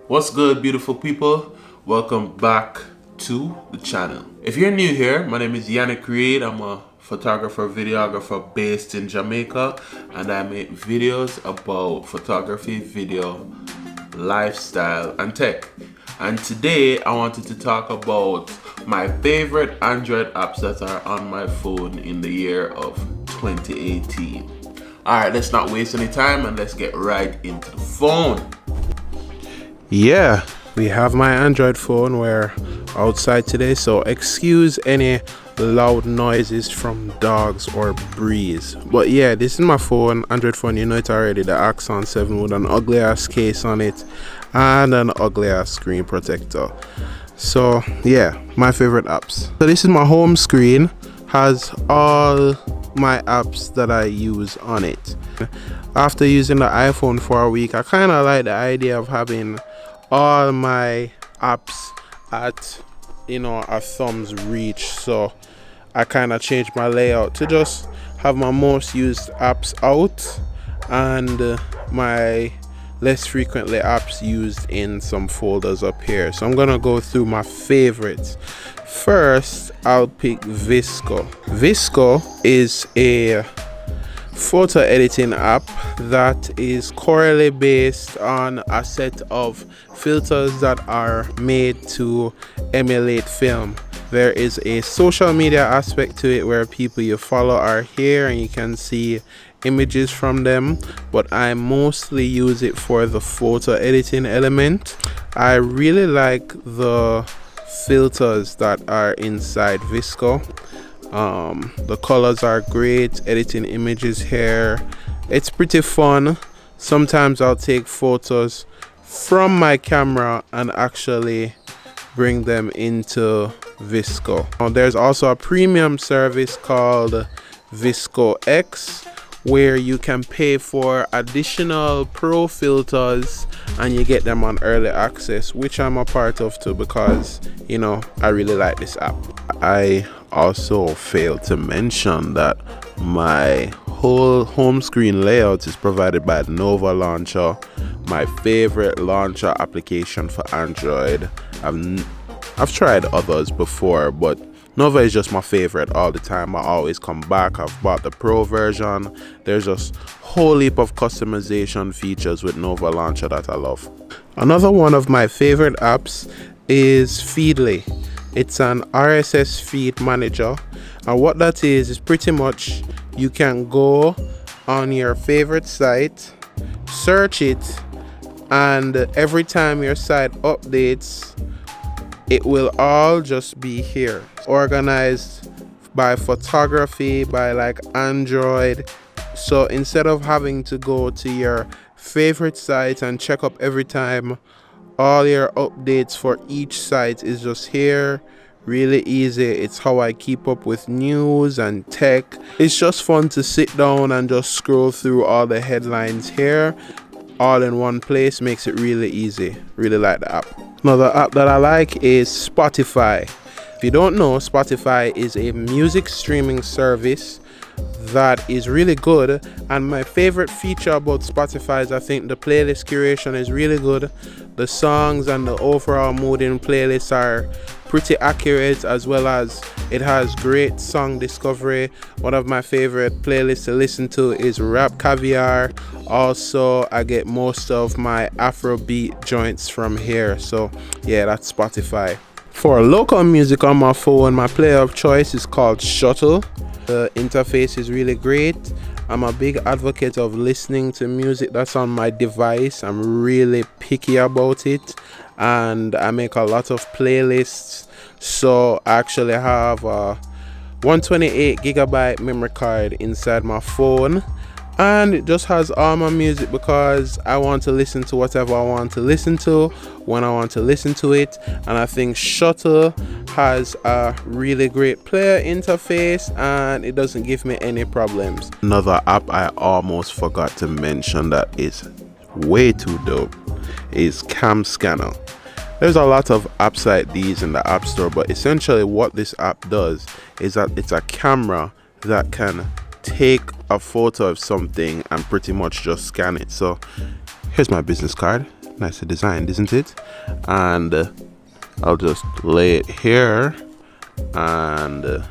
What's good, beautiful people? Welcome back to the channel. If you're new here, my name is Yannick Reed. I'm a photographer, videographer based in Jamaica, and I make videos about photography, video, lifestyle, and tech. And today I wanted to talk about my favorite Android apps that are on my phone in the year of 2018. Alright, let's not waste any time and let's get right into the phone. Yeah, we have my Android phone. We're outside today, so excuse any loud noises from dogs or breeze. But yeah, this is my phone, Android phone. You know it already, the Axon 7 with an ugly ass case on it and an ugly ass screen protector. So yeah, my favorite apps. So this is my home screen, has all my apps that I use on it. After using the iPhone for a week, I kind of like the idea of having all my apps at a thumb's reach, so I kind of changed my layout to just have my most used apps out and my less frequently apps used in some folders up here. So I'm gonna go through my favorites. First, I'll pick VSCO. VSCO is a photo editing app that is corely based on a set of filters that are made to emulate film. There is a social media aspect to it where people you follow are here and you can see images from them, but I mostly use it for the photo editing element. I really like the filters that are inside VSCO. The colors are great, editing images here, it's pretty fun. Sometimes I'll take photos from my camera and actually bring them into VSCO. There's also a premium service called VSCO X where you can pay for additional pro filters and you get them on early access, which I'm a part of too because I really like this app. I also failed to mention that my whole home screen layout is provided by Nova Launcher, my favorite launcher application for Android. I've tried others before, but Nova is just my favorite all the time. I always come back. I've bought the Pro version. There's just a whole heap of customization features with Nova Launcher that I love. Another one of my favorite apps is Feedly. It's an RSS feed manager, and what that is pretty much you can go on your favorite site, search it, and every time your site updates, it will all just be here, organized by photography, by like Android. So instead of having to go to your favorite site and check up every time, all your updates for each site is just here. Really easy. It's how I keep up with news and tech. It's just fun to sit down and just scroll through all the headlines here all in one place. Makes it really easy. Really like the app. Another app that I like is Spotify. If you don't know, Spotify is a music streaming service that is really good, and my favorite feature about Spotify is I think the playlist curation is really good. The songs and the overall mood in playlists are pretty accurate, as well as it has great song discovery. One of my favorite playlists to listen to is Rap Caviar. Also, I get most of my Afrobeat joints from here, so yeah, that's Spotify. For local music on my phone, my player of choice is called Shuttle. The interface is really great. I'm a big advocate of listening to music that's on my device. I'm really picky about it, and I make a lot of playlists. So I actually have a 128 gigabyte memory card inside my phone, and it just has all my music because I want to listen to whatever I want to listen to when I want to listen to it. And I think Shuttle has a really great player interface and it doesn't give me any problems. Another app I almost forgot to mention that is way too dope is CamScanner. There's a lot of apps like these in the App Store, but essentially what this app does is that it's a camera that can take a photo of something and pretty much just scan it. So here's my business card. Nice designed, isn't it? And I'll just lay it here, and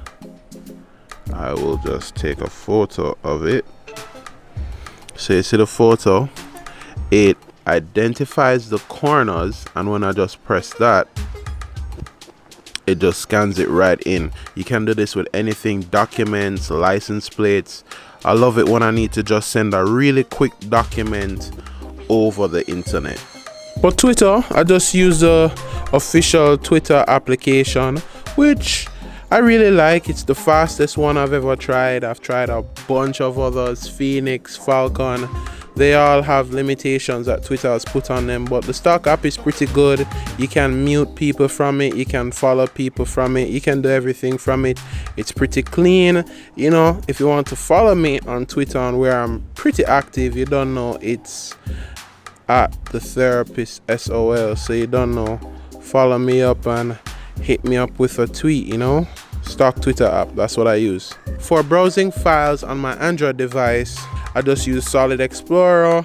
I will just take a photo of it. So you see the photo, it identifies the corners, and when I just press that, it just scans it right in. You can do this with anything, documents, license plates. I love it when I need to just send a really quick document over the internet. For Twitter, I just use the official Twitter application, which I really like. It's the fastest one I've ever tried. I've tried a bunch of others, Phoenix, Falcon. They all have limitations that Twitter has put on them, but the stock app is pretty good. You can mute people from it, you can follow people from it, you can do everything from it. It's pretty clean. You know, if you want to follow me on Twitter, on where I'm pretty active, you don't know, it's at the therapist SOL. So you don't know, follow me up and hit me up with a tweet, you know. Stock Twitter app, that's what I use. For browsing files on my Android device, I just use Solid Explorer.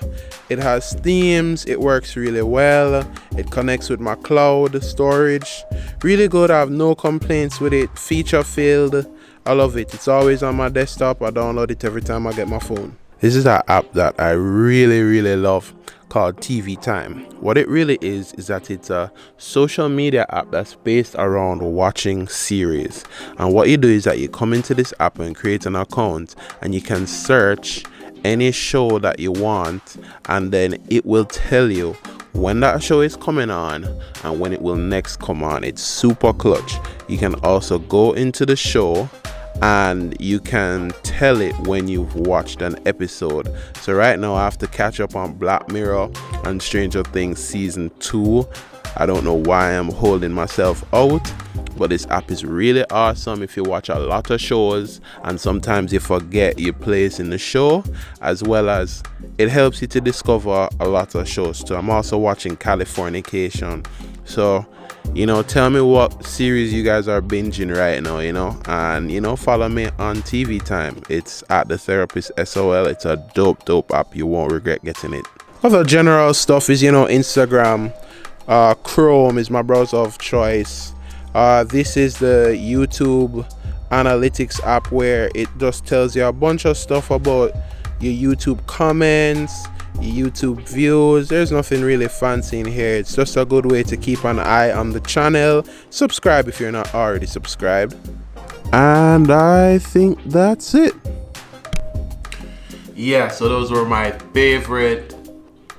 It has themes, it works really well, it connects with my cloud storage. Really good, I have no complaints with it. Feature filled, I love it. It's always on my desktop. I download it every time I get my phone. This is an app that I really love, called TV Time. What it really is that it's a social media app that's based around watching series. And what you do is that you come into this app and create an account, and you can search any show that you want, and then it will tell you when that show is coming on and when it will next come on. It's super clutch. You can also go into the show and you can tell it when you've watched an episode. So right now I have to catch up on Black Mirror and Stranger Things season 2. I don't know why I'm holding myself out, but this app is really awesome if you watch a lot of shows and sometimes you forget your place in the show, as well as it helps you to discover a lot of shows too. I'm also watching Californication. So, you know, tell me what series you guys are binging right now, you know, and, you know, follow me on TV Time. It's at the therapist SOL. It's a dope app. You won't regret getting it. Other general stuff is, you know, Instagram. Chrome is my browser of choice. This is the YouTube analytics app, where it just tells you a bunch of stuff about your YouTube comments, your YouTube views. There's nothing really fancy in here. It's just a good way to keep an eye on the channel. Subscribe if you're not already subscribed. And I think that's it. Yeah, so those were my favorite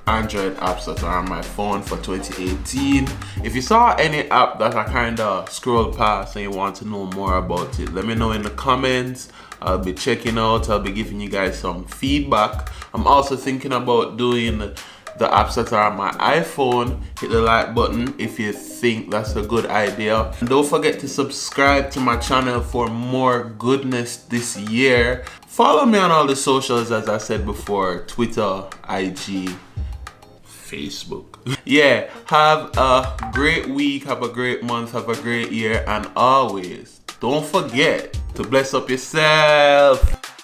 Android apps that are on my phone for 2018. If you saw any app that I kind of scrolled past and you want to know more about it, let me know in the comments. I'll be checking out, I'll be giving you guys some feedback. I'm also thinking about doing the apps that are on my iPhone. Hit the like button if you think that's a good idea. And don't forget to subscribe to my channel for more goodness this year. Follow me on all the socials, as I said before, Twitter, IG, Facebook. Yeah, have a great week, have a great month, have a great year, and always don't forget to bless up yourself.